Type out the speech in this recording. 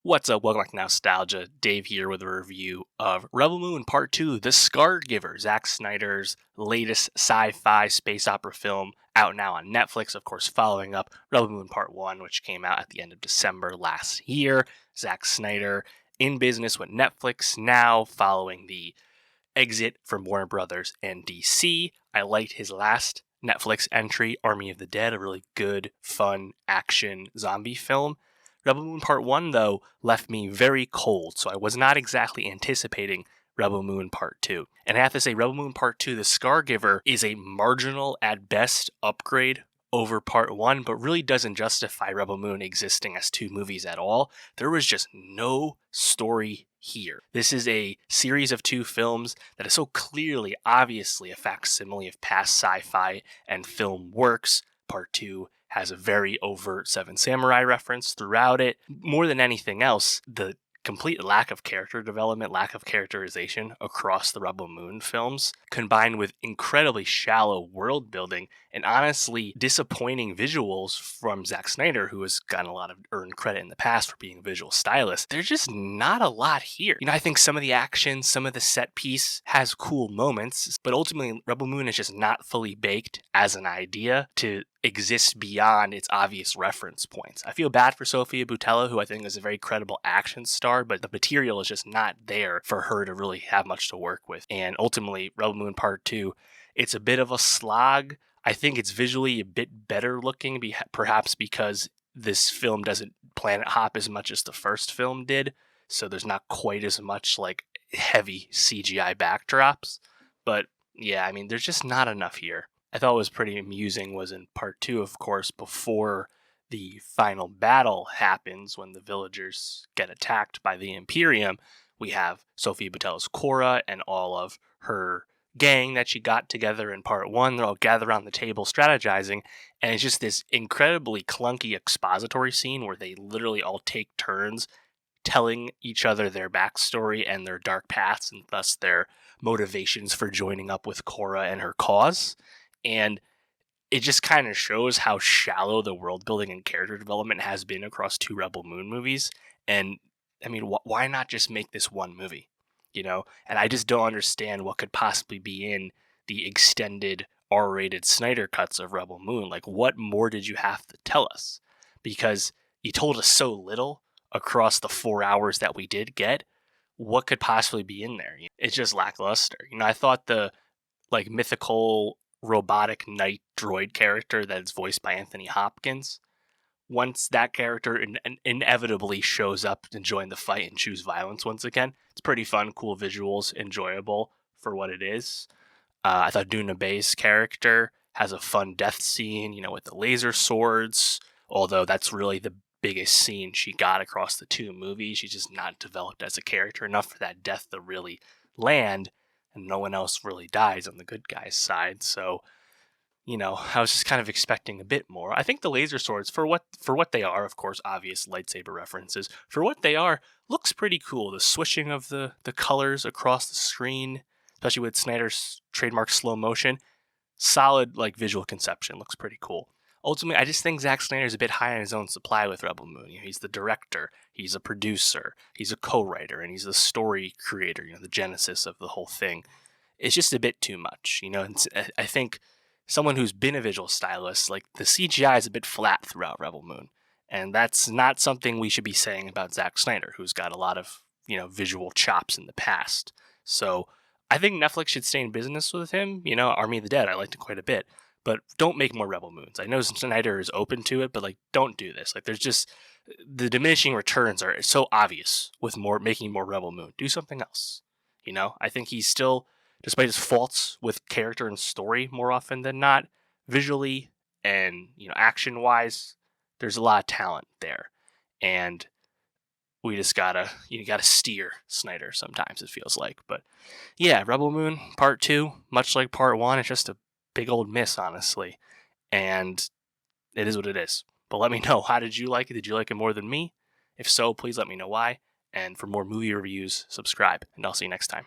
What's up? Welcome back to Nowstalgia. Dave here with a review of Rebel Moon Part 2, The Scargiver, Zack Snyder's latest sci-fi space opera film, out now on Netflix, of course, following up Rebel Moon Part 1, which came out at the end of December last year. Zack Snyder in business with Netflix now, following the exit from Warner Brothers and DC. I liked his last Netflix entry, Army of the Dead, a really good, fun action zombie film. Rebel Moon Part 1, though, left me very cold, so I was not exactly anticipating Rebel Moon Part 2. And I have to say, Rebel Moon Part 2, The Scargiver, is a marginal, at best, upgrade over Part 1, but really doesn't justify Rebel Moon existing as two movies at all. There was just no story here. This is a series of two films that is so clearly, obviously, a facsimile of past sci-fi and film works. Part 2 has a very overt Seven Samurai reference throughout it. More than anything else, the complete lack of character development, lack of characterization across the Rebel Moon films, combined with incredibly shallow world building and honestly disappointing visuals from Zack Snyder, who has gotten a lot of earned credit in the past for being a visual stylist. There's just not a lot here. I think some of the action, some of the set piece has cool moments, but ultimately Rebel Moon is just not fully baked as an idea to exist beyond its obvious reference points. I feel bad for Sofia Boutella, who I think is a very credible action star, but the material is just not there for her to really have much to work with. And ultimately, Rebel Moon Part 2, it's a bit of a slog. I think it's visually a bit better looking, perhaps because this film doesn't planet hop as much as the first film did, so there's not quite as much like heavy CGI backdrops. But yeah, there's just not enough here. I thought was pretty amusing was in Part 2, of course, before the final battle happens when the villagers get attacked by the Imperium. We have Sofia Boutella's Cora and all of her gang that she got together in Part 1. They're all gathered around the table strategizing, and it's just this incredibly clunky expository scene where they literally all take turns telling each other their backstory and their dark paths, and thus their motivations for joining up with Cora and her cause. And it just kind of shows how shallow the world building and character development has been across two Rebel Moon movies. And why not just make this one movie? And I just don't understand what could possibly be in the extended R-rated Snyder cuts of Rebel Moon. Like, what more did you have to tell us? Because you told us so little across the 4 hours that we did get. What could possibly be in there? It's just lackluster. I thought the mythical robotic knight droid character that is voiced by Anthony Hopkins, once that character inevitably shows up to join the fight and choose violence once again, it's pretty fun, cool visuals, enjoyable for what it is. I thought Duna Bay's character has a fun death scene, with the laser swords, although that's really the biggest scene she got across the two movies. She's just not developed as a character enough for that death to really land, and no one else really dies on the good guy's side. So, I was just kind of expecting a bit more. I think the laser swords, for what they are, of course, obvious lightsaber references, for what they are, looks pretty cool. The switching of the colors across the screen, especially with Snyder's trademark slow motion, solid visual conception, looks pretty cool. Ultimately, I just think Zack Snyder's a bit high on his own supply with Rebel Moon. He's the director, he's a producer, he's a co-writer, and he's the story creator, the genesis of the whole thing. It's just a bit too much, and I think someone who's been a visual stylist, the CGI is a bit flat throughout Rebel Moon, and that's not something we should be saying about Zack Snyder, who's got a lot of, visual chops in the past. So I think Netflix should stay in business with him. Army of the Dead, I liked it quite a bit. But don't make more Rebel Moons. I know Snyder is open to it, but don't do this. There's just the diminishing returns are so obvious with making more Rebel Moon. Do something else. I think he's still, despite his faults with character and story more often than not, visually and action wise, there's a lot of talent there, and we just gotta steer Snyder sometimes, it feels like. But yeah, Rebel Moon Part 2, much like Part 1, it's just a big old miss, honestly, and it is what it is. But let me know, how did you like it? Did you like it more than me? If so, please let me know why. And for more movie reviews, subscribe, and I'll see you next time.